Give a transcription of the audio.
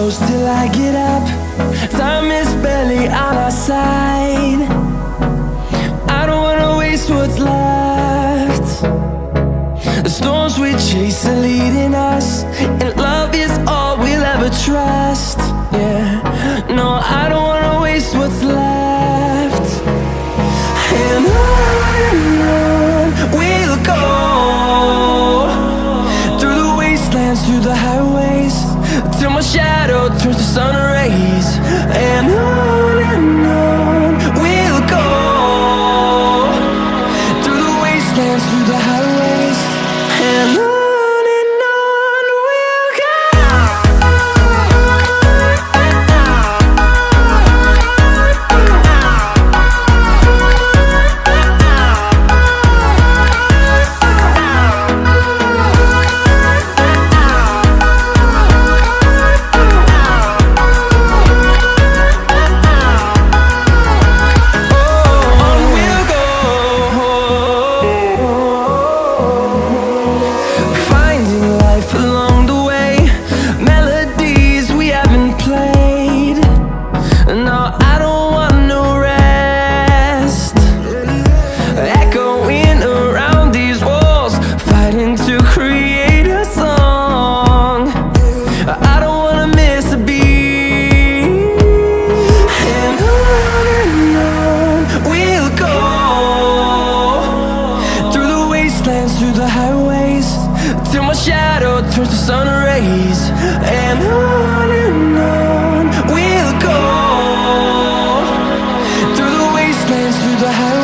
close till I get up. Time is barely on our side. I don't wanna waste what's left. The storms we chase are leading us, and love is all we'll ever trust. Yeah, no, I don't wanna waste what's left. And on we'll go, through the wastelands, through the highways, till my shadow turns to sun rays. And on we'll go, through the wastelands, through the highways, and on we'll go. Through the highways, till my shadow turns to sun rays. And on we'll go, through the wastelands, through the highways.